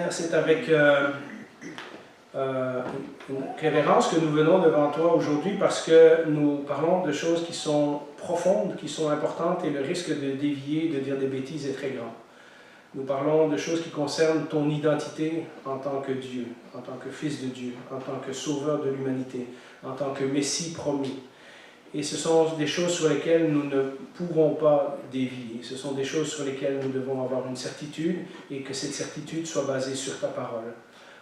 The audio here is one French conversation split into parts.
C'est avec une révérence que nous venons devant toi aujourd'hui parce que nous parlons de choses qui sont profondes, qui sont importantes et le risque de dévier, de dire des bêtises est très grand. Nous parlons de choses qui concernent ton identité en tant que Dieu, en tant que Fils de Dieu, en tant que Sauveur de l'humanité, en tant que Messie promis. Et ce sont des choses sur lesquelles nous ne pourrons pas dévier. Ce sont des choses sur lesquelles nous devons avoir une certitude et que cette certitude soit basée sur ta parole.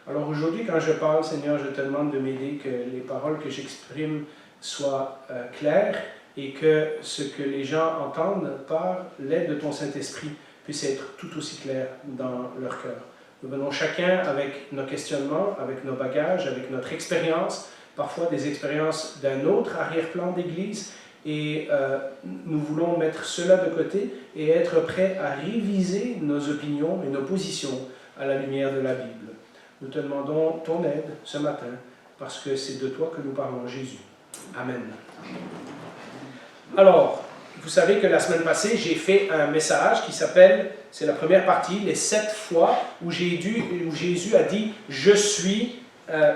Alors aujourd'hui, quand je parle, Seigneur, je te demande de m'aider que les paroles que j'exprime soient claires et que ce que les gens entendent par l'aide de ton Saint-Esprit puisse être tout aussi clair dans leur cœur. Nous venons chacun avec nos questionnements, avec nos bagages, avec notre expérience, parfois des expériences d'un autre arrière-plan d'Église, et nous voulons mettre cela de côté et être prêts à réviser nos opinions et nos positions à la lumière de la Bible. Nous te demandons ton aide ce matin, parce que c'est de toi que nous parlons, Jésus. Amen. Alors, vous savez que la semaine passée, j'ai fait un message qui s'appelle, c'est la première partie, les 7 fois où Jésus a dit « Je suis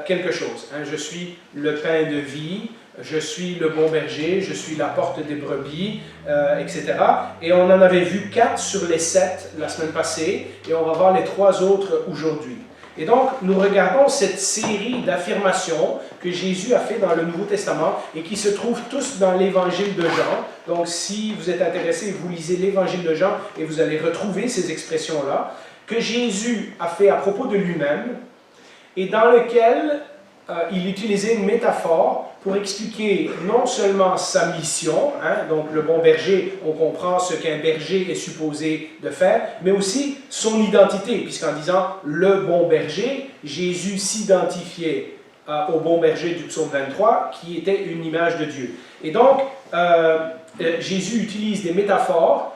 quelque chose hein. ». Je suis le pain de vie, je suis le bon berger, je suis la porte des brebis, etc. Et on en avait vu 4 sur les 7 la semaine passée, et on va voir les 3 autres aujourd'hui. Et donc, nous regardons cette série d'affirmations que Jésus a fait dans le Nouveau Testament et qui se trouvent tous dans l'Évangile de Jean. Donc, si vous êtes intéressé, vous lisez l'Évangile de Jean et vous allez retrouver ces expressions-là que Jésus a fait à propos de lui-même et dans lequel il utilisait une métaphore pour expliquer non seulement sa mission, hein, donc le bon berger, on comprend ce qu'un berger est supposé de faire, mais aussi son identité, puisqu'en disant le bon berger, Jésus s'identifiait au bon berger du psaume 23, qui était une image de Dieu. Et donc, Jésus utilise des métaphores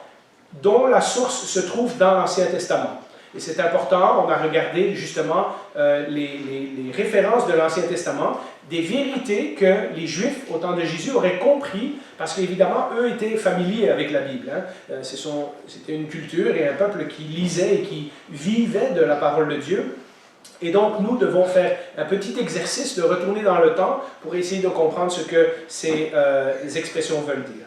dont la source se trouve dans l'Ancien Testament. Et c'est important, on a regardé justement les références de l'Ancien Testament, des vérités que les Juifs, au temps de Jésus, auraient compris, parce qu'évidemment, eux étaient familiers avec la Bible. Hein. C'était une culture et un peuple qui lisait et qui vivait de la parole de Dieu. Et donc, nous devons faire un petit exercice de retourner dans le temps pour essayer de comprendre ce que ces expressions veulent dire.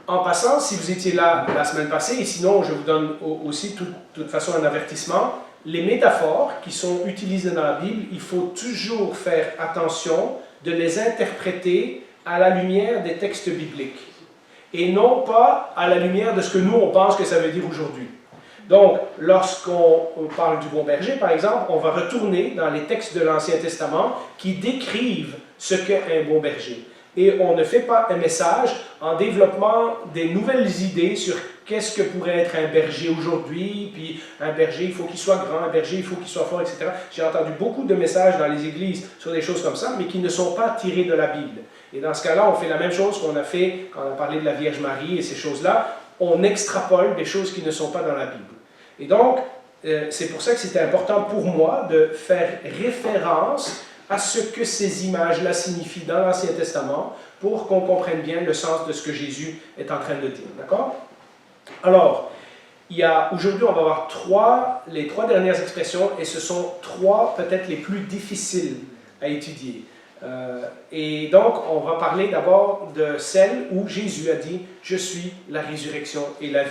En passant, si vous étiez là la semaine passée, et sinon je vous donne aussi de toute façon un avertissement, les métaphores qui sont utilisées dans la Bible, il faut toujours faire attention de les interpréter à la lumière des textes bibliques et non pas à la lumière de ce que nous on pense que ça veut dire aujourd'hui. Donc, lorsqu'on parle du bon berger, par exemple, on va retourner dans les textes de l'Ancien Testament qui décrivent ce qu'est un bon berger. Et on ne fait pas un message en développant des nouvelles idées sur qu'est-ce que pourrait être un berger aujourd'hui, puis un berger, il faut qu'il soit grand, un berger, il faut qu'il soit fort, etc. J'ai entendu beaucoup de messages dans les églises sur des choses comme ça, mais qui ne sont pas tirés de la Bible. Et dans ce cas-là, on fait la même chose qu'on a fait quand on a parlé de la Vierge Marie et ces choses-là. On extrapole des choses qui ne sont pas dans la Bible. Et donc, c'est pour ça que c'était important pour moi de faire référence à ce que ces images-là signifient dans l'Ancien Testament pour qu'on comprenne bien le sens de ce que Jésus est en train de dire. D'accord? Alors, aujourd'hui, on va voir les 3 dernières expressions et ce sont 3 peut-être les plus difficiles à étudier. Et donc, on va parler d'abord de celle où Jésus a dit « Je suis la résurrection et la vie ».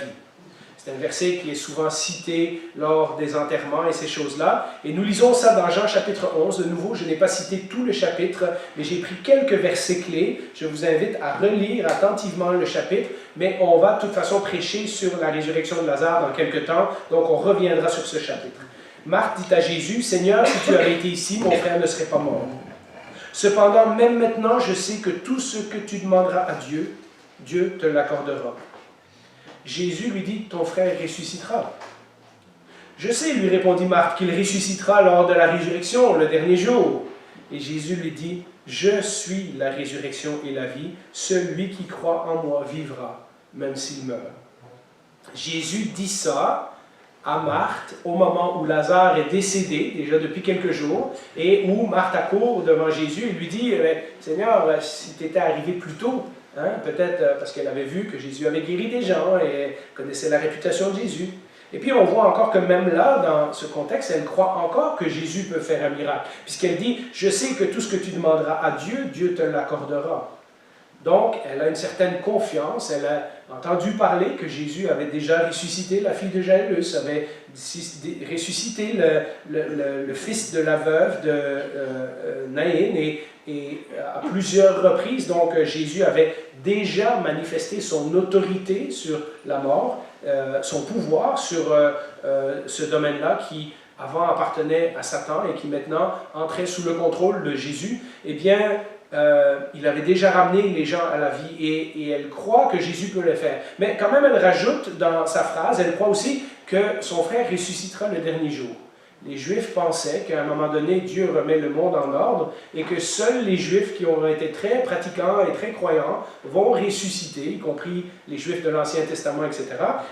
C'est un verset qui est souvent cité lors des enterrements et ces choses-là. Et nous lisons ça dans Jean chapitre 11. De nouveau, je n'ai pas cité tout le chapitre, mais j'ai pris quelques versets clés. Je vous invite à relire attentivement le chapitre, mais on va de toute façon prêcher sur la résurrection de Lazare dans quelques temps, donc on reviendra sur ce chapitre. Marthe dit à Jésus, « Seigneur, si tu avais été ici, mon frère ne serait pas mort. Cependant, même maintenant, je sais que tout ce que tu demanderas à Dieu, Dieu te l'accordera. » Jésus lui dit, « Ton frère ressuscitera. » « Je sais, lui répondit Marthe, qu'il ressuscitera lors de la résurrection, le dernier jour. » Et Jésus lui dit, « Je suis la résurrection et la vie. Celui qui croit en moi vivra, même s'il meurt. » Jésus dit ça à Marthe au moment où Lazare est décédé, déjà depuis quelques jours, et où Marthe accourt devant Jésus et lui dit, « Seigneur, si tu étais arrivé plus tôt, hein, peut-être parce qu'elle avait vu que Jésus avait guéri des gens et connaissait la réputation de Jésus. » Et puis on voit encore que même là, dans ce contexte, elle croit encore que Jésus peut faire un miracle, puisqu'elle dit, je sais que tout ce que tu demanderas à Dieu, Dieu te l'accordera. Donc, elle a une certaine confiance, elle a entendu parler que Jésus avait déjà ressuscité la fille de Jairus, avait ressuscité le fils de la veuve de Naïn, et à plusieurs reprises, donc Jésus avait déjà manifesté son autorité sur la mort, son pouvoir sur ce domaine-là qui avant appartenait à Satan et qui maintenant entrait sous le contrôle de Jésus. Eh bien, il avait déjà ramené les gens à la vie et elle croit que Jésus peut le faire. Mais quand même, elle rajoute dans sa phrase, elle croit aussi que son frère ressuscitera le dernier jour. Les Juifs pensaient qu'à un moment donné, Dieu remet le monde en ordre et que seuls les Juifs qui ont été très pratiquants et très croyants vont ressusciter, y compris les Juifs de l'Ancien Testament, etc.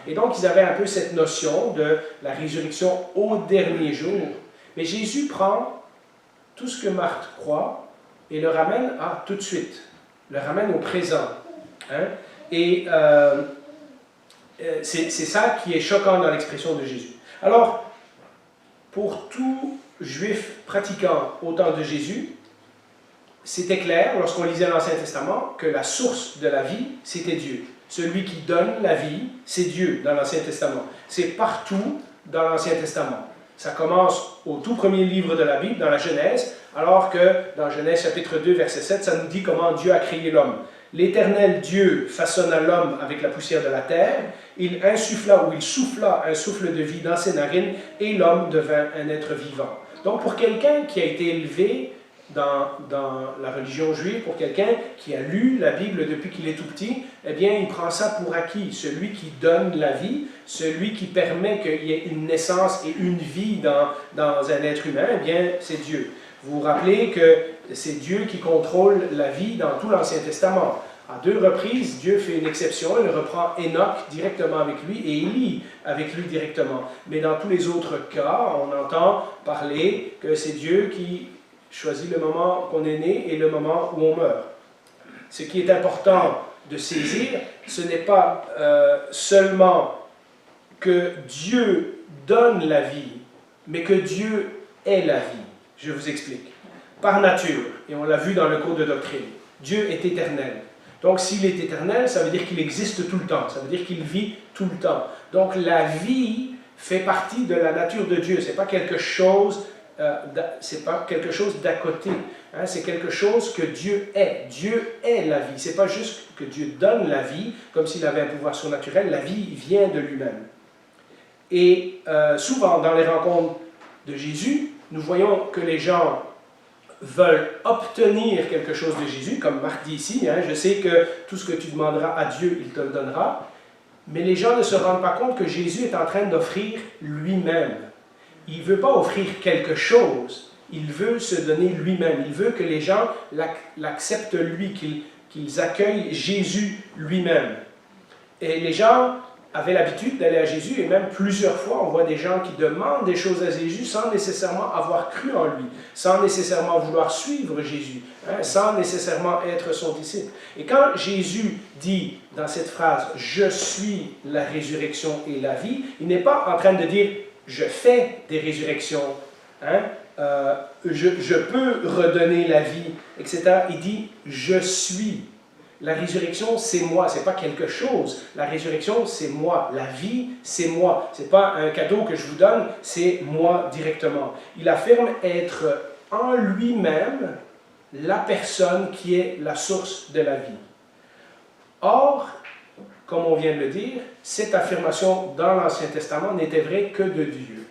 Et donc, ils avaient un peu cette notion de la résurrection au dernier jour. Mais Jésus prend tout ce que Marthe croit et le ramène à tout de suite, le ramène au présent. Hein? Et c'est ça qui est choquant dans l'expression de Jésus. Alors, pour tout juif pratiquant au temps de Jésus, c'était clair, lorsqu'on lisait l'Ancien Testament, que la source de la vie, c'était Dieu. Celui qui donne la vie, c'est Dieu dans l'Ancien Testament. C'est partout dans l'Ancien Testament. Ça commence au tout premier livre de la Bible, dans la Genèse, alors que dans Genèse chapitre 2, verset 7, ça nous dit comment Dieu a créé l'homme. L'Éternel Dieu façonna l'homme avec la poussière de la terre, il insuffla ou il souffla un souffle de vie dans ses narines et l'homme devint un être vivant. Donc pour quelqu'un qui a été élevé dans la religion juive, pour quelqu'un qui a lu la Bible depuis qu'il est tout petit, eh bien il prend ça pour acquis. Celui qui donne la vie, celui qui permet qu'il y ait une naissance et une vie dans un être humain, eh bien c'est Dieu. Vous vous rappelez que c'est Dieu qui contrôle la vie dans tout l'Ancien Testament. À 2 reprises, Dieu fait une exception, il reprend Enoch directement avec lui et Élie avec lui directement. Mais dans tous les autres cas, on entend parler que c'est Dieu qui choisit le moment qu'on est né et le moment où on meurt. Ce qui est important de saisir, ce n'est pas seulement que Dieu donne la vie, mais que Dieu est la vie. Je vous explique. Par nature, et on l'a vu dans le cours de doctrine, Dieu est éternel. Donc s'il est éternel, ça veut dire qu'il existe tout le temps, ça veut dire qu'il vit tout le temps. Donc la vie fait partie de la nature de Dieu, c'est pas quelque chose d'à côté, hein? C'est quelque chose que Dieu est. Dieu est la vie, c'est pas juste que Dieu donne la vie, comme s'il avait un pouvoir surnaturel, la vie vient de lui-même. Et souvent dans les rencontres de Jésus, nous voyons que les gens veulent obtenir quelque chose de Jésus, comme Marc dit ici, hein, je sais que tout ce que tu demanderas à Dieu, il te le donnera, mais les gens ne se rendent pas compte que Jésus est en train d'offrir lui-même. Il ne veut pas offrir quelque chose, il veut se donner lui-même, il veut que les gens l'acceptent lui, qu'ils accueillent Jésus lui-même. Et les gens avaient l'habitude d'aller à Jésus, et même plusieurs fois, on voit des gens qui demandent des choses à Jésus sans nécessairement avoir cru en lui, sans nécessairement vouloir suivre Jésus, hein, sans nécessairement être son disciple. Et quand Jésus dit dans cette phrase « Je suis la résurrection et la vie », il n'est pas en train de dire « Je fais des résurrections hein, », je peux redonner la vie, etc. Il dit « Je suis ». La résurrection, c'est moi, ce n'est pas quelque chose. La résurrection, c'est moi. La vie, c'est moi. Ce n'est pas un cadeau que je vous donne, c'est moi directement. Il affirme être en lui-même la personne qui est la source de la vie. Or, comme on vient de le dire, cette affirmation dans l'Ancien Testament n'était vraie que de Dieu.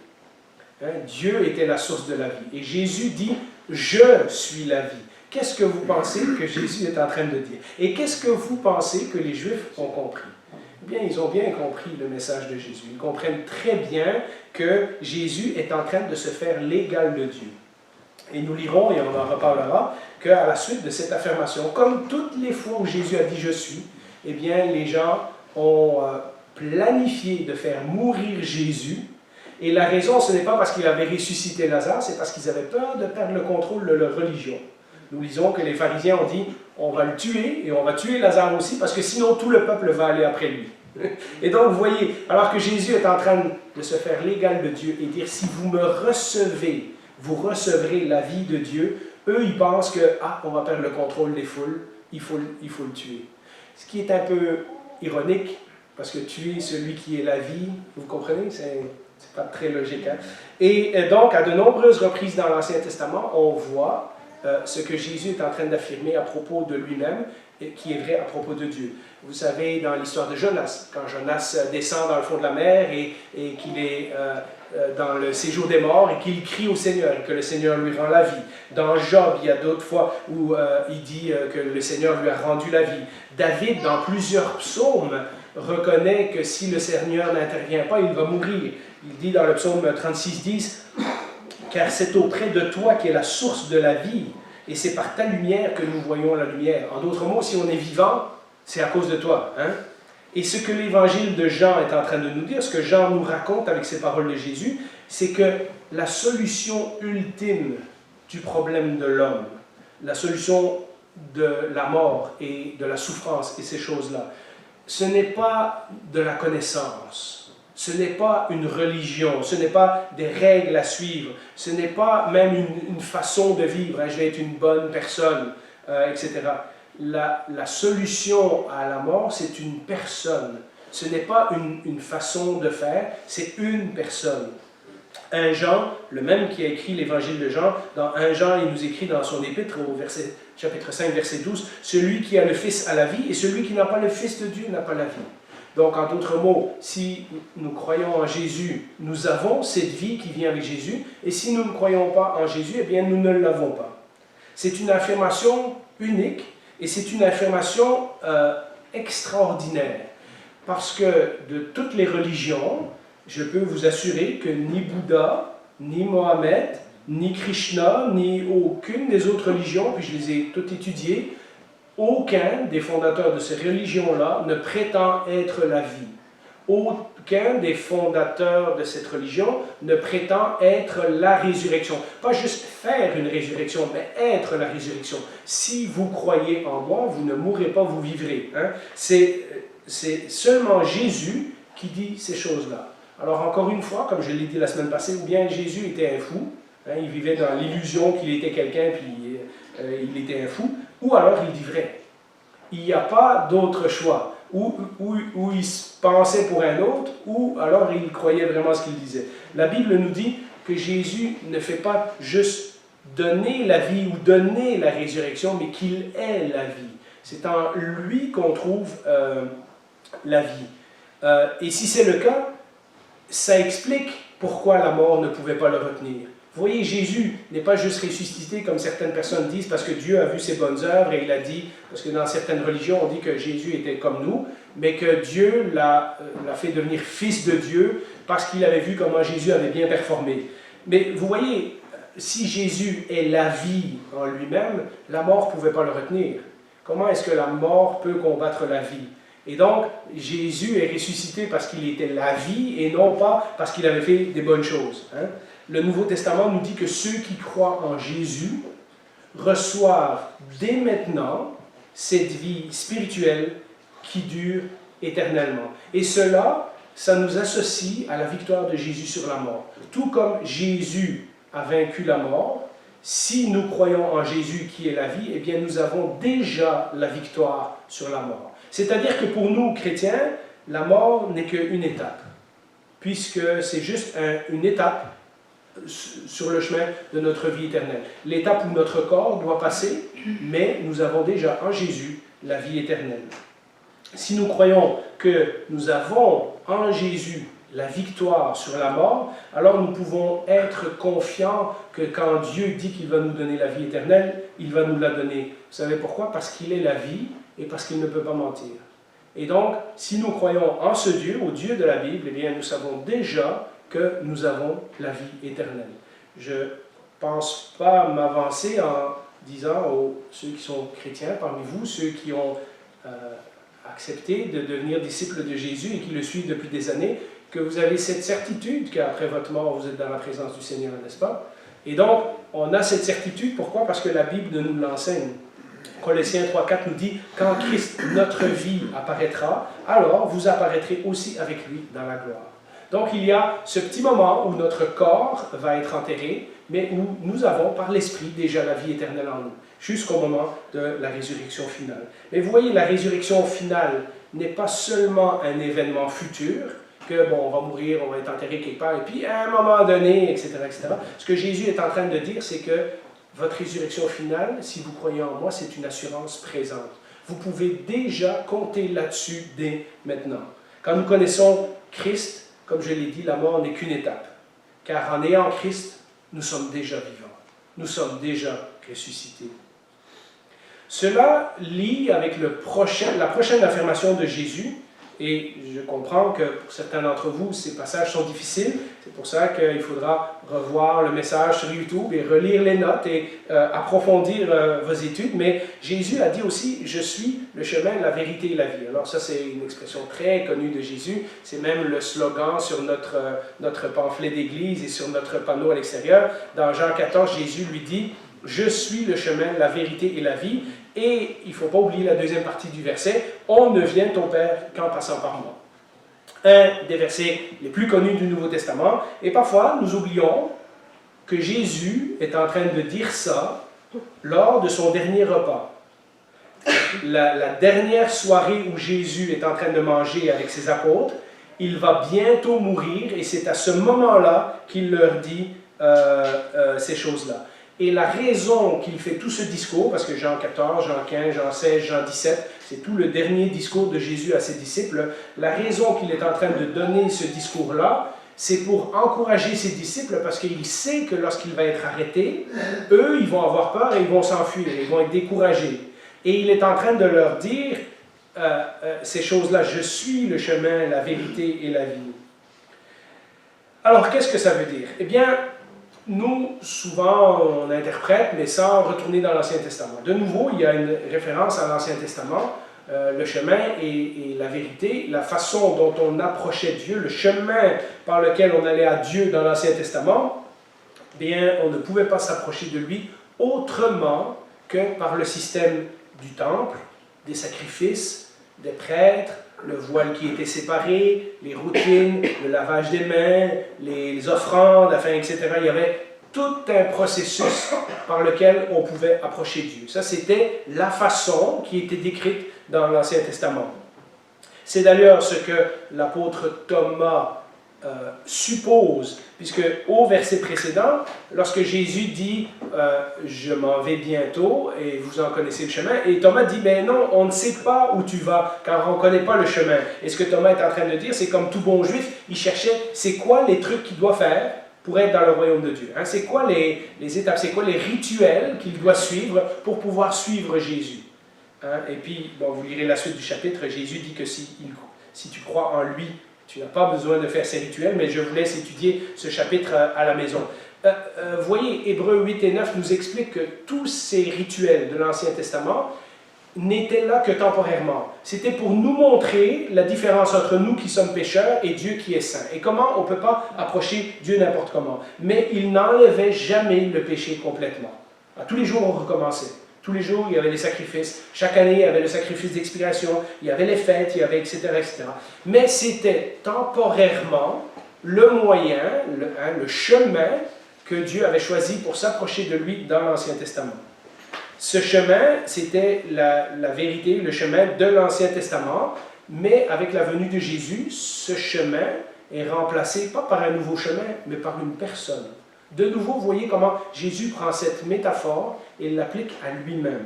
Hein? Dieu était la source de la vie. Et Jésus dit « Je suis la vie ». Qu'est-ce que vous pensez que Jésus est en train de dire? Et qu'est-ce que vous pensez que les Juifs ont compris? Eh bien, ils ont bien compris le message de Jésus. Ils comprennent très bien que Jésus est en train de se faire l'égal de Dieu. Et nous lirons, et on en reparlera, qu'à la suite de cette affirmation, comme toutes les fois où Jésus a dit « Je suis », eh bien, les gens ont planifié de faire mourir Jésus. Et la raison, ce n'est pas parce qu'il avait ressuscité Lazare, c'est parce qu'ils avaient peur de perdre le contrôle de leur religion. Nous lisons que les pharisiens ont dit, on va le tuer et on va tuer Lazare aussi parce que sinon tout le peuple va aller après lui. Et donc, vous voyez, alors que Jésus est en train de se faire l'égal de Dieu et dire, si vous me recevez, vous recevrez la vie de Dieu, eux, ils pensent que, ah, on va perdre le contrôle des foules, il faut le tuer. Ce qui est un peu ironique, parce que tuer celui qui est la vie, vous comprenez, c'est pas très logique. Hein? Et donc, à de nombreuses reprises dans l'Ancien Testament, on voit ce que Jésus est en train d'affirmer à propos de lui-même, et qui est vrai à propos de Dieu. Vous savez, dans l'histoire de Jonas, quand Jonas descend dans le fond de la mer et qu'il est dans le séjour des morts et qu'il crie au Seigneur et que le Seigneur lui rend la vie. Dans Job, il y a d'autres fois où il dit que le Seigneur lui a rendu la vie. David, dans plusieurs psaumes, reconnaît que si le Seigneur n'intervient pas, il va mourir. Il dit dans le psaume 36, 10, « Car c'est auprès de toi qu'est la source de la vie, et c'est par ta lumière que nous voyons la lumière. » En d'autres mots, si on est vivant, c'est à cause de toi. Hein? Et ce que l'évangile de Jean est en train de nous dire, ce que Jean nous raconte avec ces paroles de Jésus, c'est que la solution ultime du problème de l'homme, la solution de la mort et de la souffrance et ces choses-là, ce n'est pas de la connaissance, ce n'est pas une religion, ce n'est pas des règles à suivre, ce n'est pas même une façon de vivre, hein, je vais être une bonne personne, etc. La solution à la mort, c'est une personne. Ce n'est pas une façon de faire, c'est une personne. 1 Jean, le même qui a écrit l'évangile de Jean, dans 1 Jean, il nous écrit dans son épître, au chapitre 5, verset 12, « Celui qui a le Fils a la vie, et celui qui n'a pas le Fils de Dieu n'a pas la vie. » Donc, en d'autres mots, si nous croyons en Jésus, nous avons cette vie qui vient avec Jésus, et si nous ne croyons pas en Jésus, eh bien, nous ne l'avons pas. C'est une affirmation unique, et c'est une affirmation extraordinaire, parce que de toutes les religions, je peux vous assurer que ni Bouddha, ni Mohamed, ni Krishna, ni aucune des autres religions, puis je les ai toutes étudiées, aucun des fondateurs de ces religions-là ne prétend être la vie. Aucun des fondateurs de cette religion ne prétend être la résurrection. Pas juste faire une résurrection, mais être la résurrection. Si vous croyez en moi, vous ne mourrez pas, vous vivrez. Hein? C'est seulement Jésus qui dit ces choses-là. Alors encore une fois, comme je l'ai dit la semaine passée, ou bien Jésus était un fou, hein, il vivait dans l'illusion qu'il était quelqu'un, puis il était un fou, ou alors il dit vrai. Il n'y a pas d'autre choix. Ou il se pensait pour un autre, ou alors il croyait vraiment ce qu'il disait. La Bible nous dit que Jésus ne fait pas juste donner la vie ou donner la résurrection, mais qu'il est la vie. C'est en lui qu'on trouve la vie. Et si c'est le cas, ça explique pourquoi la mort ne pouvait pas le retenir. Vous voyez, Jésus n'est pas juste ressuscité comme certaines personnes disent parce que Dieu a vu ses bonnes œuvres et il a dit, parce que dans certaines religions on dit que Jésus était comme nous, mais que Dieu l'a fait devenir fils de Dieu parce qu'il avait vu comment Jésus avait bien performé. Mais vous voyez, si Jésus est la vie en lui-même, la mort ne pouvait pas le retenir. Comment est-ce que la mort peut combattre la vie? Et donc, Jésus est ressuscité parce qu'il était la vie et non pas parce qu'il avait fait des bonnes choses. Hein? Le Nouveau Testament nous dit que ceux qui croient en Jésus reçoivent dès maintenant cette vie spirituelle qui dure éternellement. Et cela, ça nous associe à la victoire de Jésus sur la mort. Tout comme Jésus a vaincu la mort, si nous croyons en Jésus qui est la vie, eh bien nous avons déjà la victoire sur la mort. C'est-à-dire que pour nous, chrétiens, la mort n'est qu'une étape, puisque c'est juste une étape sur le chemin de notre vie éternelle. L'étape où notre corps doit passer, mais nous avons déjà en Jésus la vie éternelle. Si nous croyons que nous avons en Jésus la victoire sur la mort, alors nous pouvons être confiants que quand Dieu dit qu'il va nous donner la vie éternelle, il va nous la donner. Vous savez pourquoi? Parce qu'il est la vie et parce qu'il ne peut pas mentir. Et donc, si nous croyons en ce Dieu, au Dieu de la Bible, eh bien nous savons déjà que nous avons la vie éternelle. Je ne pense pas m'avancer en disant aux ceux qui sont chrétiens parmi vous, ceux qui ont accepté de devenir disciples de Jésus et qui le suivent depuis des années, que vous avez cette certitude qu'après votre mort, vous êtes dans la présence du Seigneur, n'est-ce pas? Et donc, on a cette certitude, pourquoi? Parce que la Bible nous l'enseigne. Colossiens 3,4 nous dit « Quand Christ, notre vie, apparaîtra, alors vous apparaîtrez aussi avec lui dans la gloire. » Donc il y a ce petit moment où notre corps va être enterré, mais où nous avons par l'Esprit déjà la vie éternelle en nous, jusqu'au moment de la résurrection finale. Mais vous voyez, la résurrection finale n'est pas seulement un événement futur, que bon, on va mourir, on va être enterré quelque part, et puis à un moment donné, etc., etc. Ce que Jésus est en train de dire, c'est que votre résurrection finale, si vous croyez en moi, c'est une assurance présente. Vous pouvez déjà compter là-dessus dès maintenant. Quand nous connaissons Christ, comme je l'ai dit, la mort n'est qu'une étape. Car en ayant Christ, nous sommes déjà vivants. Nous sommes déjà ressuscités. Cela lie avec la prochaine affirmation de Jésus, et je comprends que pour certains d'entre vous, ces passages sont difficiles. C'est pour ça qu'il faudra revoir le message sur YouTube et relire les notes et approfondir vos études. Mais Jésus a dit aussi « Je suis le chemin, la vérité et la vie ». Alors ça, c'est une expression très connue de Jésus. C'est même le slogan sur notre pamphlet d'église et sur notre panneau à l'extérieur. Dans Jean 14, Jésus lui dit « Je suis le chemin, la vérité et la vie ». Et il ne faut pas oublier la deuxième partie du verset, « On ne vient au Père qu'en passant par moi ». Un des versets les plus connus du Nouveau Testament. Et parfois, nous oublions que Jésus est en train de dire ça lors de son dernier repas. La dernière soirée où Jésus est en train de manger avec ses apôtres, il va bientôt mourir et c'est à ce moment-là qu'il leur dit ces choses-là. Et la raison qu'il fait tout ce discours, parce que Jean 14, Jean 15, Jean 16, Jean 17, c'est tout le dernier discours de Jésus à ses disciples, la raison qu'il est en train de donner ce discours-là, c'est pour encourager ses disciples, parce qu'il sait que lorsqu'il va être arrêté, eux, ils vont avoir peur et ils vont s'enfuir, ils vont être découragés. Et il est en train de leur dire ces choses-là, « Je suis le chemin, la vérité et la vie ». Alors, qu'est-ce que ça veut dire? Eh bien, nous, souvent, on interprète, mais sans retourner dans l'Ancien Testament. De nouveau, il y a une référence à l'Ancien Testament, le chemin et la vérité, la façon dont on approchait Dieu, le chemin par lequel on allait à Dieu dans l'Ancien Testament, bien, on ne pouvait pas s'approcher de lui autrement que par le système du temple, des sacrifices, des prêtres, le voile qui était séparé, les routines, le lavage des mains, les offrandes, enfin, etc. Il y avait tout un processus par lequel on pouvait approcher Dieu. Ça, c'était la façon qui était décrite dans l'Ancien Testament. C'est d'ailleurs ce que l'apôtre Thomas suppose, puisque au verset précédent, lorsque Jésus dit « Je m'en vais bientôt » et vous en connaissez le chemin, et Thomas dit « Ben non, on ne sait pas où tu vas, car on ne connaît pas le chemin. » Et ce que Thomas est en train de dire, c'est comme tout bon juif, il cherchait c'est quoi les trucs qu'il doit faire pour être dans le royaume de Dieu. Hein? C'est quoi les étapes, c'est quoi les rituels qu'il doit suivre pour pouvoir suivre Jésus. Hein? Et puis, bon, vous lirez la suite du chapitre, Jésus dit que si tu crois en lui, tu n'as pas besoin de faire ces rituels, mais je vous laisse étudier ce chapitre à la maison. Voyez, Hébreux 8 et 9 nous expliquent que tous ces rituels de l'Ancien Testament n'étaient là que temporairement. C'était pour nous montrer la différence entre nous qui sommes pécheurs et Dieu qui est saint. Et comment on ne peut pas approcher Dieu n'importe comment. Mais il n'enlevait jamais le péché complètement. À tous les jours, on recommençait. Tous les jours, il y avait des sacrifices. Chaque année, il y avait le sacrifice d'expiation. Il y avait les fêtes, il y avait etc. etc. Mais c'était temporairement le moyen, le chemin que Dieu avait choisi pour s'approcher de lui dans l'Ancien Testament. Ce chemin, c'était la vérité, le chemin de l'Ancien Testament, mais avec la venue de Jésus, ce chemin est remplacé pas par un nouveau chemin, mais par une personne. De nouveau, vous voyez comment Jésus prend cette métaphore et l'applique à lui-même.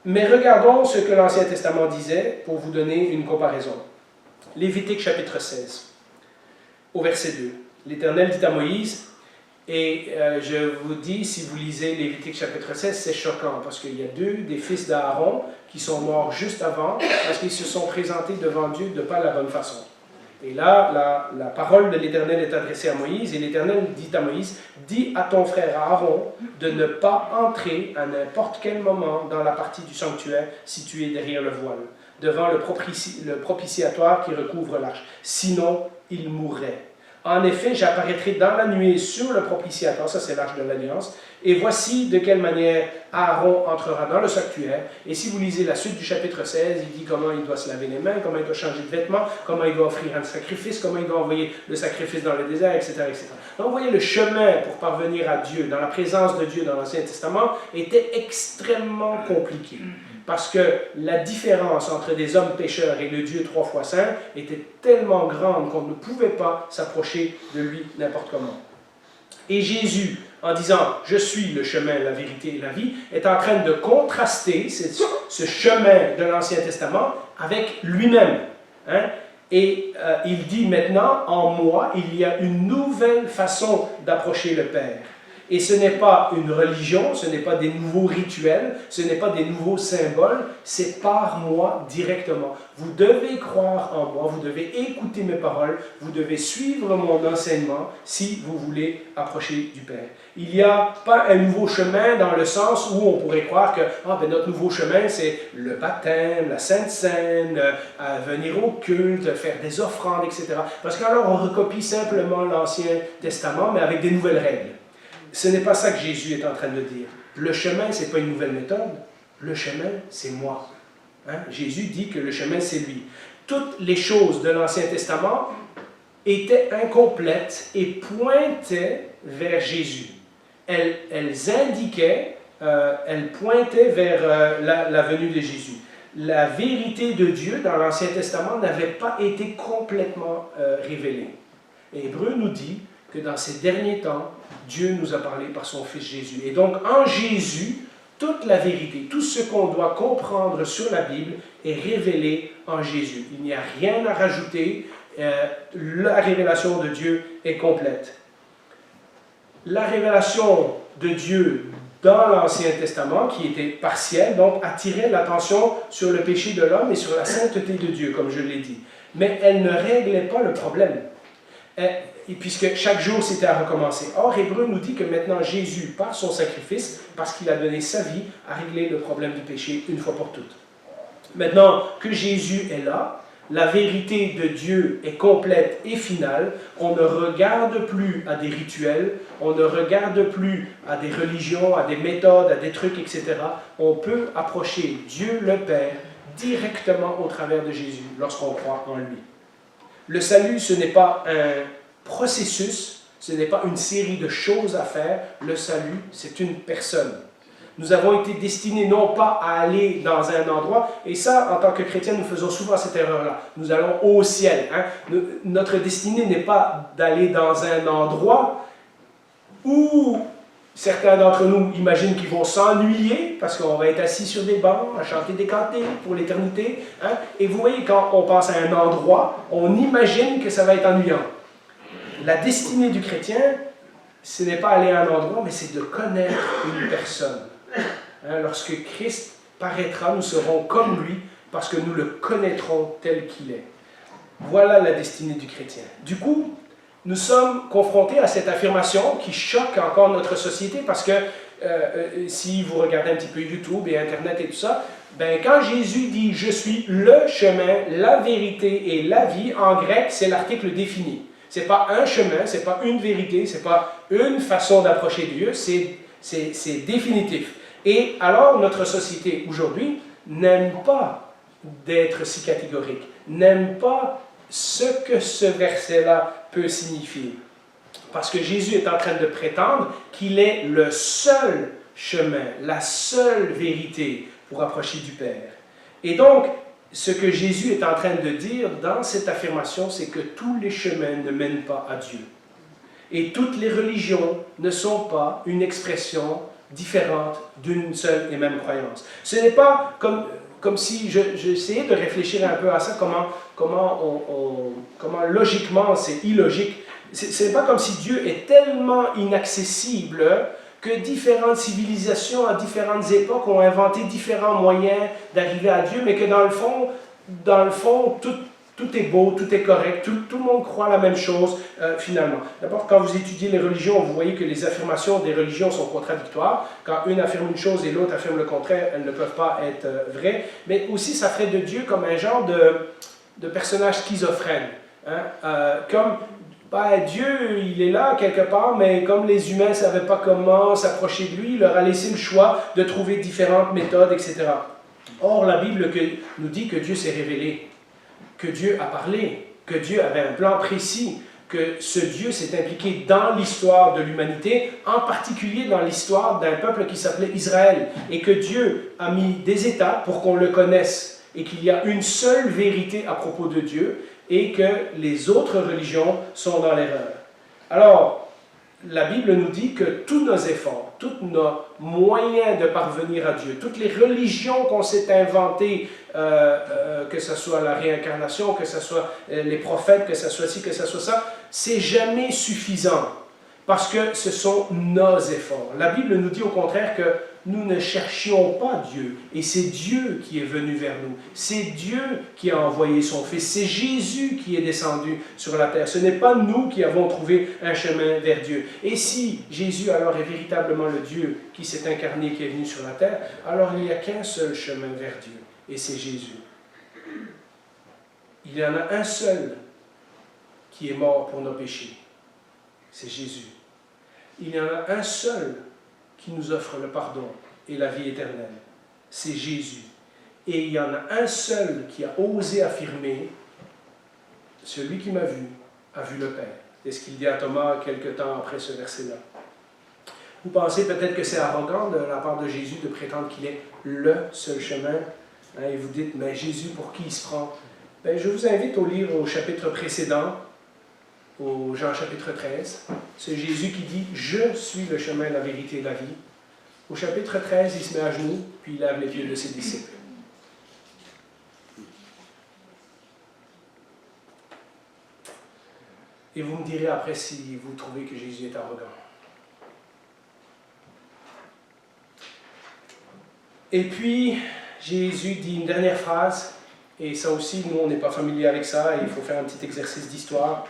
Mais regardons ce que l'Ancien Testament disait pour vous donner une comparaison. Lévitique chapitre 16, au verset 2. L'Éternel dit à Moïse, et je vous dis, si vous lisez Lévitique chapitre 16, c'est choquant, parce qu'il y a deux des fils d'Aaron qui sont morts juste avant, parce qu'ils se sont présentés devant Dieu de pas la bonne façon. Et là, la parole de l'Éternel est adressée à Moïse, et l'Éternel dit à Moïse, « Dis à ton frère Aaron de ne pas entrer à n'importe quel moment dans la partie du sanctuaire située derrière le voile, devant le propitiatoire qui recouvre l'arche. Sinon, il mourrait. En effet, j'apparaîtrai dans la nuée sur le propitiatoire, ça c'est l'arche de l'Alliance, et voici de quelle manière Aaron entrera dans le sanctuaire. Et si vous lisez la suite du chapitre 16, il dit comment il doit se laver les mains, comment il doit changer de vêtements, comment il doit offrir un sacrifice, comment il doit envoyer le sacrifice dans le désert, etc. etc. Donc vous voyez, le chemin pour parvenir à Dieu, dans la présence de Dieu dans l'Ancien Testament, était extrêmement compliqué. Parce que la différence entre des hommes pécheurs et le Dieu trois fois saint était tellement grande qu'on ne pouvait pas s'approcher de lui n'importe comment. Et Jésus, en disant « Je suis le chemin, la vérité et la vie », est en train de contraster ce chemin de l'Ancien Testament avec lui-même. Hein? Et il dit maintenant « En moi, il y a une nouvelle façon d'approcher le Père ». Et ce n'est pas une religion, ce n'est pas des nouveaux rituels, ce n'est pas des nouveaux symboles, c'est par moi directement. Vous devez croire en moi, vous devez écouter mes paroles, vous devez suivre mon enseignement si vous voulez approcher du Père. Il n'y a pas un nouveau chemin dans le sens où on pourrait croire que notre nouveau chemin, c'est le baptême, la Sainte Seine, venir au culte, faire des offrandes, etc. Parce qu'alors on recopie simplement l'Ancien Testament, mais avec des nouvelles règles. Ce n'est pas ça que Jésus est en train de dire. Le chemin, ce n'est pas une nouvelle méthode. Le chemin, c'est moi. Hein? Jésus dit que le chemin, c'est lui. Toutes les choses de l'Ancien Testament étaient incomplètes et pointaient vers Jésus. Elles indiquaient, elles pointaient vers la venue de Jésus. La vérité de Dieu dans l'Ancien Testament n'avait pas été complètement révélée. Et Hébreu nous dit que dans ces derniers temps, Dieu nous a parlé par son Fils Jésus. Et donc, en Jésus, toute la vérité, tout ce qu'on doit comprendre sur la Bible est révélé en Jésus. Il n'y a rien à rajouter. La révélation de Dieu est complète. La révélation de Dieu dans l'Ancien Testament, qui était partielle, donc attirait l'attention sur le péché de l'homme et sur la sainteté de Dieu, comme je l'ai dit. Mais elle ne réglait pas le problème. Et puisque chaque jour c'était à recommencer. Or, Hébreu nous dit que maintenant Jésus, par son sacrifice, parce qu'il a donné sa vie, a réglé le problème du péché une fois pour toutes. Maintenant que Jésus est là, la vérité de Dieu est complète et finale. On ne regarde plus à des rituels, on ne regarde plus à des religions, à des méthodes, à des trucs, etc. On peut approcher Dieu le Père directement au travers de Jésus lorsqu'on croit en lui. Le salut, ce n'est pas un processus, ce n'est pas une série de choses à faire. Le salut, c'est une personne. Nous avons été destinés non pas à aller dans un endroit, et ça, en tant que chrétiens, nous faisons souvent cette erreur-là. Nous allons au ciel. Hein? Notre destinée n'est pas d'aller dans un endroit où certains d'entre nous imaginent qu'ils vont s'ennuyer parce qu'on va être assis sur des bancs, à chanter des cantiques pour l'éternité. Hein? Et vous voyez, quand on pense à un endroit, on imagine que ça va être ennuyant. La destinée du chrétien, ce n'est pas aller à un endroit, mais c'est de connaître une personne. Hein? Lorsque Christ paraîtra, nous serons comme lui parce que nous le connaîtrons tel qu'il est. Voilà la destinée du chrétien. Du coup, nous sommes confrontés à cette affirmation qui choque encore notre société parce que si vous regardez un petit peu YouTube et Internet et tout ça, ben, quand Jésus dit « Je suis le chemin, la vérité et la vie », en grec, c'est l'article défini. Ce n'est pas un chemin, ce n'est pas une vérité, ce n'est pas une façon d'approcher Dieu, c'est définitif. Et alors, notre société aujourd'hui n'aime pas d'être si catégorique, n'aime pas ce que ce verset-là peut signifier. Parce que Jésus est en train de prétendre qu'il est le seul chemin, la seule vérité pour approcher du Père. Et donc, ce que Jésus est en train de dire dans cette affirmation, c'est que tous les chemins ne mènent pas à Dieu. Et toutes les religions ne sont pas une expression différente d'une seule et même croyance. Ce n'est pas comme si j'essayais de réfléchir un peu à ça, comment logiquement c'est illogique. Ce n'est pas comme si Dieu est tellement inaccessible que différentes civilisations à différentes époques ont inventé différents moyens d'arriver à Dieu, mais que dans le fond tout est beau, tout est correct, tout le monde croit la même chose finalement. D'abord, quand vous étudiez les religions, vous voyez que les affirmations des religions sont contradictoires. Quand une affirme une chose et l'autre affirme le contraire, elles ne peuvent pas être vraies. Mais aussi, ça ferait de Dieu comme un genre de personnage schizophrène. Hein? ben, Dieu, il est là quelque part, mais comme les humains ne savaient pas comment s'approcher de lui, il leur a laissé le choix de trouver différentes méthodes, etc. Or, la Bible nous dit que Dieu s'est révélé, que Dieu a parlé, que Dieu avait un plan précis, que ce Dieu s'est impliqué dans l'histoire de l'humanité, en particulier dans l'histoire d'un peuple qui s'appelait Israël, et que Dieu a mis des étapes pour qu'on le connaisse, et qu'il y a une seule vérité à propos de Dieu, et que les autres religions sont dans l'erreur. Alors, la Bible nous dit que tous nos efforts, tous nos moyens de parvenir à Dieu, toutes les religions qu'on s'est inventées, que ce soit la réincarnation, que ce soit les prophètes, que ce soit ci, que ce soit ça, c'est jamais suffisant parce que ce sont nos efforts. La Bible nous dit au contraire que nous ne cherchions pas Dieu et c'est Dieu qui est venu vers nous. C'est Dieu qui a envoyé son Fils. C'est Jésus qui est descendu sur la terre. Ce n'est pas nous qui avons trouvé un chemin vers Dieu. Et si Jésus alors est véritablement le Dieu qui s'est incarné, qui est venu sur la terre, alors il n'y a qu'un seul chemin vers Dieu et c'est Jésus. Il y en a un seul qui est mort pour nos péchés. C'est Jésus. Il y en a un seul qui nous offre le pardon et la vie éternelle. C'est Jésus. Et il y en a un seul qui a osé affirmer, celui qui m'a vu, a vu le Père. C'est ce qu'il dit à Thomas quelque temps après ce verset-là. Vous pensez peut-être que c'est arrogant de la part de Jésus de prétendre qu'il est le seul chemin. Et vous dites, mais Jésus, pour qui il se prend? Ben, je vous invite au lire au chapitre précédent, au Jean chapitre 13. C'est Jésus qui dit « Je suis le chemin, la vérité et la vie ». Au chapitre 13, il se met à genoux, puis il lave les pieds de ses disciples. Et vous me direz après si vous trouvez que Jésus est arrogant. Et puis, Jésus dit une dernière phrase, et ça aussi, nous, on n'est pas familier avec ça, et il faut faire un petit exercice d'histoire.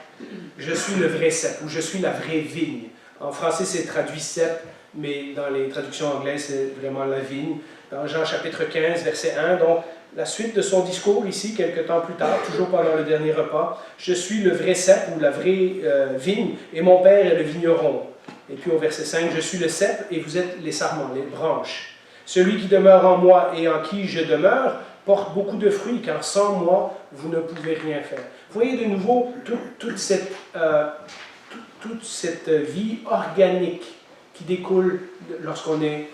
Je suis le vrai cep, ou je suis la vraie vigne. En français, c'est traduit cep, mais dans les traductions anglaises, c'est vraiment la vigne. Dans Jean chapitre 15, verset 1, donc la suite de son discours ici, quelques temps plus tard, toujours pendant le dernier repas, je suis le vrai cep, ou la vraie vigne, et mon Père est le vigneron. Et puis au verset 5, je suis le cep, et vous êtes les sarments, les branches. Celui qui demeure en moi et en qui je demeure, porte beaucoup de fruits, car sans moi, vous ne pouvez rien faire. Vous voyez de nouveau toute cette vie organique qui découle lorsqu'on est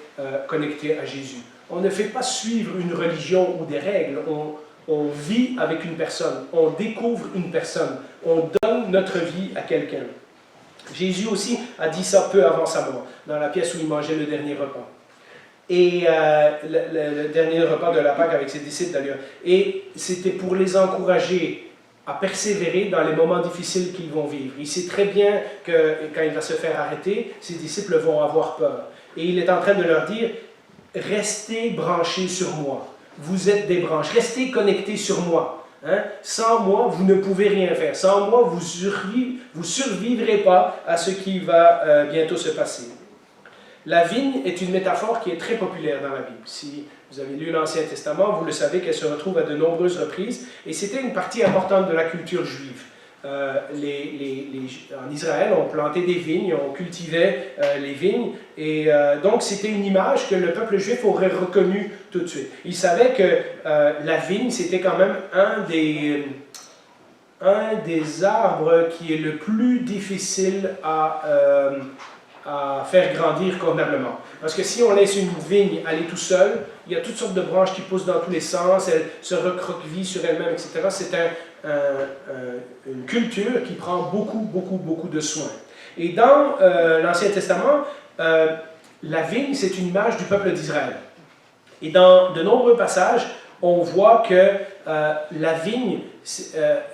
connecté à Jésus. On ne fait pas suivre une religion ou des règles, on vit avec une personne, on découvre une personne, on donne notre vie à quelqu'un. Jésus aussi a dit ça peu avant sa mort, dans la pièce où il mangeait le dernier repas. Et le dernier repas de la Pâque avec ses disciples d'ailleurs. Et c'était pour les encourager à persévérer dans les moments difficiles qu'ils vont vivre. Il sait très bien que quand il va se faire arrêter, ses disciples vont avoir peur. Et il est en train de leur dire, restez branchés sur moi. Vous êtes des branches, restez connectés sur moi. Hein? Sans moi, vous ne pouvez rien faire. Sans moi, vous ne survivrez pas à ce qui va bientôt se passer. La vigne est une métaphore qui est très populaire dans la Bible. Si vous avez lu l'Ancien Testament, vous le savez qu'elle se retrouve à de nombreuses reprises, et c'était une partie importante de la culture juive. En Israël, on plantait des vignes, on cultivait les vignes, et donc c'était une image que le peuple juif aurait reconnue tout de suite. Il savait que la vigne, c'était quand même un des arbres qui est le plus difficile à faire grandir convenablement. Parce que si on laisse une vigne aller tout seul, il y a toutes sortes de branches qui poussent dans tous les sens, elle se recroqueville sur elle-même, etc. C'est une culture qui prend beaucoup de soin. Et dans l'Ancien Testament, la vigne, c'est une image du peuple d'Israël. Et dans de nombreux passages, on voit que la vigne,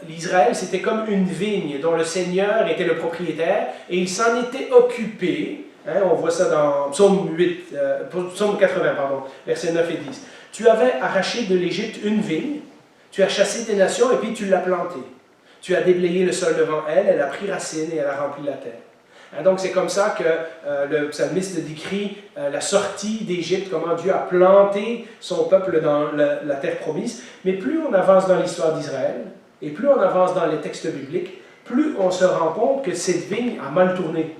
l'Israël, c'était comme une vigne dont le Seigneur était le propriétaire et il s'en était occupé. Hein, on voit ça dans Psaume 80, versets 9 et 10. Tu avais arraché de l'Égypte une vigne, tu as chassé des nations et puis tu l'as plantée. Tu as déblayé le sol devant elle, elle a pris racine et elle a rempli la terre. Donc c'est comme ça que le psalmiste décrit la sortie d'Égypte, comment Dieu a planté son peuple dans la terre promise. Mais plus on avance dans l'histoire d'Israël, et plus on avance dans les textes bibliques, plus on se rend compte que cette vigne a mal tourné.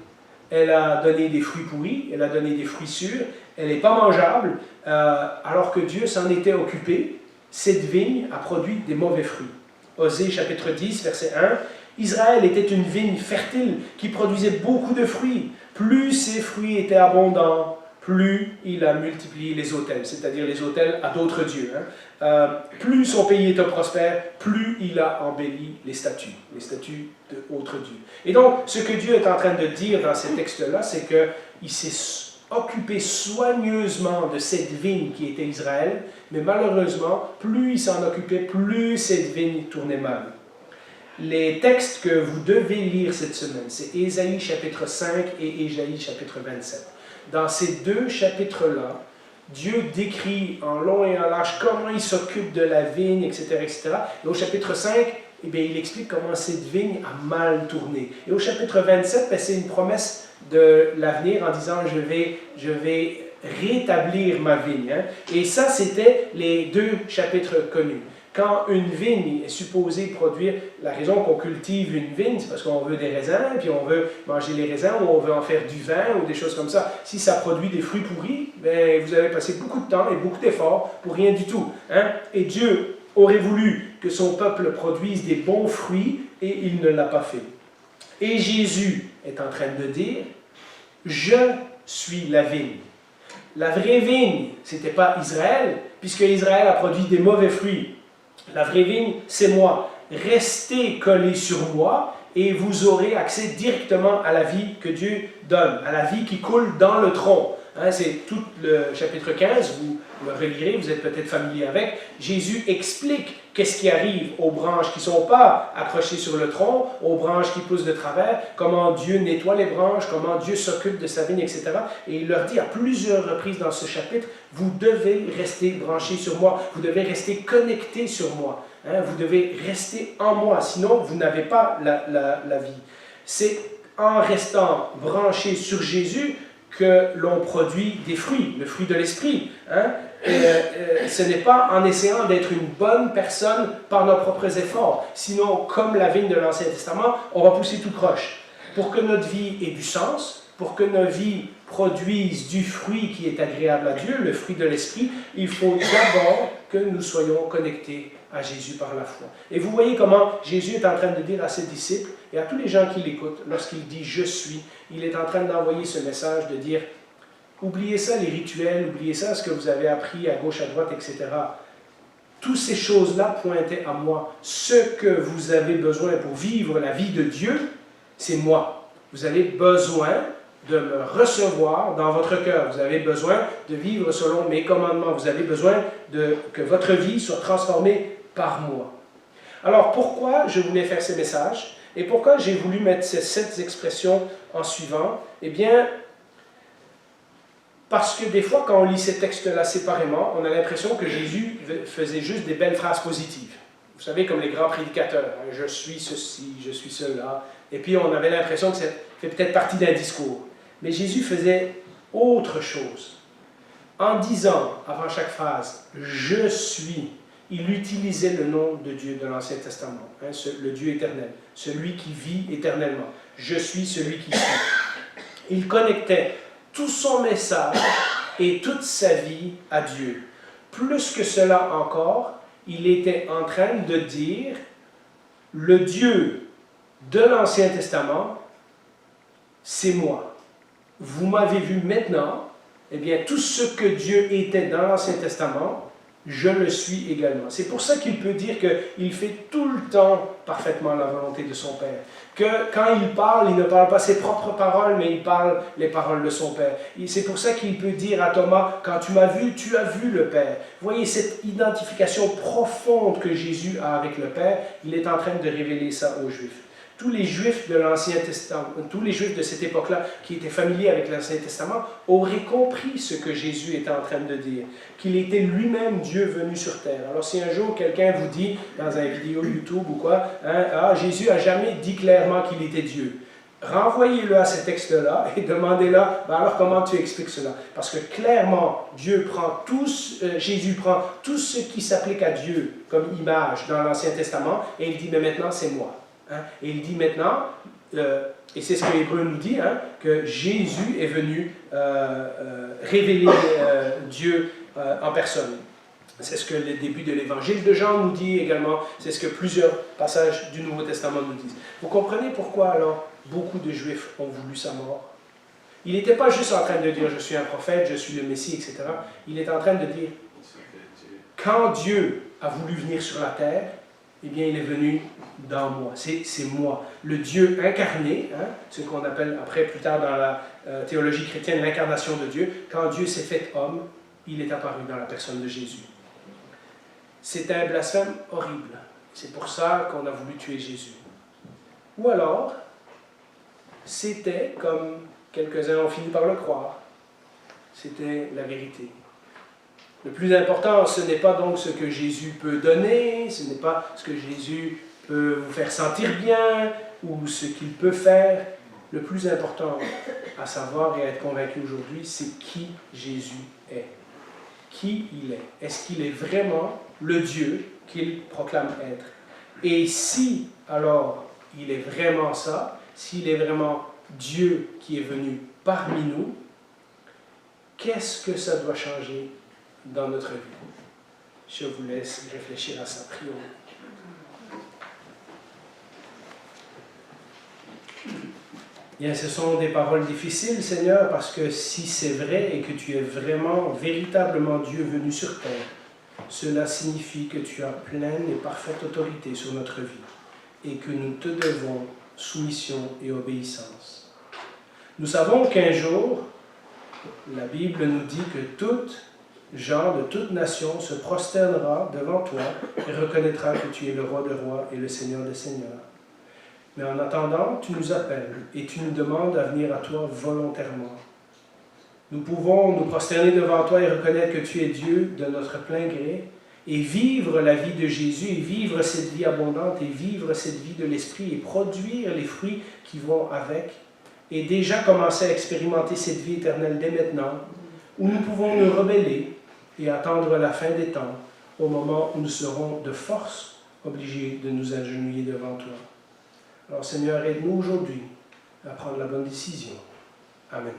Elle a donné des fruits pourris, elle a donné des fruits sûrs, elle n'est pas mangeable, alors que Dieu s'en était occupé. Cette vigne a produit des mauvais fruits. Osée chapitre 10, verset 1, « Israël était une vigne fertile qui produisait beaucoup de fruits. Plus ses fruits étaient abondants, plus il a multiplié les autels, c'est-à-dire les autels à d'autres dieux. Plus son pays était prospère, plus il a embelli les statues d'autres dieux. Et donc, ce que Dieu est en train de dire dans ces textes-là, c'est qu'il s'est occupé soigneusement de cette vigne qui était Israël, mais malheureusement, plus il s'en occupait, plus cette vigne tournait mal. Les textes que vous devez lire cette semaine, c'est Ésaïe chapitre 5 et Ésaïe chapitre 27. Dans ces deux chapitres-là, Dieu décrit en long et en large comment il s'occupe de la vigne, etc., etc. Et au chapitre 5, eh bien, il explique comment cette vigne a mal tourné. Et au chapitre 27, c'est une promesse de l'avenir en disant je vais rétablir ma vigne. Et ça, c'était les deux chapitres connus. Quand une vigne est supposée produire, la raison qu'on cultive une vigne, c'est parce qu'on veut des raisins, puis on veut manger les raisins, ou on veut en faire du vin, ou des choses comme ça. Si ça produit des fruits pourris, bien, vous avez passé beaucoup de temps et beaucoup d'efforts pour rien du tout. Et Dieu aurait voulu que son peuple produise des bons fruits, et il ne l'a pas fait. Et Jésus est en train de dire, « Je suis la vigne ». La vraie vigne, ce n'était pas Israël, puisque Israël a produit des mauvais fruits. La vraie vigne, c'est moi. Restez collés sur moi et vous aurez accès directement à la vie que Dieu donne, à la vie qui coule dans le tronc. C'est tout le chapitre 15, vous le relirez, vous êtes peut-être familier avec. Jésus explique qu'est-ce qui arrive aux branches qui ne sont pas accrochées sur le tronc, aux branches qui poussent de travers, comment Dieu nettoie les branches, comment Dieu s'occupe de sa vigne, etc. Et il leur dit à plusieurs reprises dans ce chapitre, vous devez rester branchés sur moi, vous devez rester connectés sur moi, vous devez rester en moi, sinon vous n'avez pas la vie. C'est en restant branché sur Jésus que l'on produit des fruits, le fruit de l'esprit. Ce n'est pas en essayant d'être une bonne personne par nos propres efforts. Sinon, comme la vigne de l'Ancien Testament, on va pousser tout croche. Pour que notre vie ait du sens, pour que nos vies produisent du fruit qui est agréable à Dieu, le fruit de l'esprit, il faut d'abord que nous soyons connectés à Jésus par la foi. Et vous voyez comment Jésus est en train de dire à ses disciples et à tous les gens qui l'écoutent, lorsqu'il dit « Je suis », il est en train d'envoyer ce message de dire « Oubliez ça, les rituels, oubliez ça, ce que vous avez appris à gauche, à droite, etc. » Toutes ces choses-là pointaient à moi. Ce que vous avez besoin pour vivre la vie de Dieu, c'est moi. Vous avez besoin de me recevoir dans votre cœur. Vous avez besoin de vivre selon mes commandements. Vous avez besoin que votre vie soit transformée par moi. Alors, pourquoi je voulais faire ces messages et pourquoi j'ai voulu mettre ces 7 expressions en suivant? Eh bien, parce que des fois, quand on lit ces textes-là séparément, on a l'impression que Jésus faisait juste des belles phrases positives. Vous savez, comme les grands prédicateurs, « Je suis ceci, je suis cela ». Et puis, on avait l'impression que ça fait peut-être partie d'un discours. Mais Jésus faisait autre chose. En disant, avant chaque phrase, « Je suis », il utilisait le nom de Dieu de l'Ancien Testament, le Dieu éternel, celui qui vit éternellement. « Je suis celui qui suis ». Il connectait tout son message et toute sa vie à Dieu. Plus que cela encore, il était en train de dire, le Dieu de l'Ancien Testament, c'est moi. Vous m'avez vu maintenant, eh bien, tout ce que Dieu était dans l'Ancien Testament, je le suis également. C'est pour ça qu'il peut dire qu'il fait tout le temps parfaitement la volonté de son Père. Que quand il ne parle pas ses propres paroles, mais il parle les paroles de son Père. C'est pour ça qu'il peut dire à Thomas, quand tu m'as vu, tu as vu le Père. Vous voyez cette identification profonde que Jésus a avec le Père, il est en train de révéler ça aux Juifs. Tous les Juifs de l'Ancien Testament, tous les Juifs de cette époque-là, qui étaient familiers avec l'Ancien Testament, auraient compris ce que Jésus était en train de dire, qu'il était lui-même Dieu venu sur terre. Alors si un jour quelqu'un vous dit, dans une vidéo YouTube ou quoi, Jésus n'a jamais dit clairement qu'il était Dieu, renvoyez-le à ces textes-là et demandez-leur, alors comment tu expliques cela? Parce que clairement, Jésus prend tout ce qui s'applique à Dieu comme image dans l'Ancien Testament et il dit, mais maintenant c'est moi. Hein? Et il dit maintenant, et c'est ce que l'Hébreu nous dit, hein, que Jésus est venu révéler Dieu en personne. C'est ce que le début de l'Évangile de Jean nous dit également, c'est ce que plusieurs passages du Nouveau Testament nous disent. Vous comprenez pourquoi alors beaucoup de Juifs ont voulu sa mort? Il n'était pas juste en train de dire « je suis un prophète, je suis le Messie », etc. Il est en train de dire « quand Dieu a voulu venir sur la terre, eh bien il est venu dans moi, c'est moi. » Le Dieu incarné, hein, ce qu'on appelle après plus tard dans la théologie chrétienne l'incarnation de Dieu, quand Dieu s'est fait homme, il est apparu dans la personne de Jésus. C'est un blasphème horrible. C'est pour ça qu'on a voulu tuer Jésus. Ou alors, c'était, comme quelques-uns ont fini par le croire, c'était la vérité. Le plus important, ce n'est pas donc ce que Jésus peut donner, ce n'est pas ce que Jésus peut vous faire sentir bien, ou ce qu'il peut faire. Le plus important à savoir et à être convaincu aujourd'hui, c'est qui Jésus est. Qui il est. Est-ce qu'il est vraiment le Dieu qu'il proclame être? Et si, alors, il est vraiment ça, s'il est vraiment Dieu qui est venu parmi nous, qu'est-ce que ça doit changer dans notre vie? Je vous laisse réfléchir à ça. Prions. Bien, ce sont des paroles difficiles, Seigneur, parce que si c'est vrai et que tu es vraiment, véritablement Dieu venu sur terre, cela signifie que tu as pleine et parfaite autorité sur notre vie et que nous te devons soumission et obéissance. Nous savons qu'un jour, la Bible nous dit que tout genre de toute nation se prosternera devant toi et reconnaîtra que tu es le roi des rois et le Seigneur des seigneurs. Mais en attendant, tu nous appelles et tu nous demandes à venir à toi volontairement. Nous pouvons nous prosterner devant toi et reconnaître que tu es Dieu de notre plein gré et vivre la vie de Jésus et vivre cette vie abondante et vivre cette vie de l'Esprit et produire les fruits qui vont avec et déjà commencer à expérimenter cette vie éternelle dès maintenant où nous pouvons nous rebeller et attendre la fin des temps au moment où nous serons de force obligés de nous agenouiller devant toi. Alors Seigneur, aide-nous aujourd'hui à prendre la bonne décision. Amen.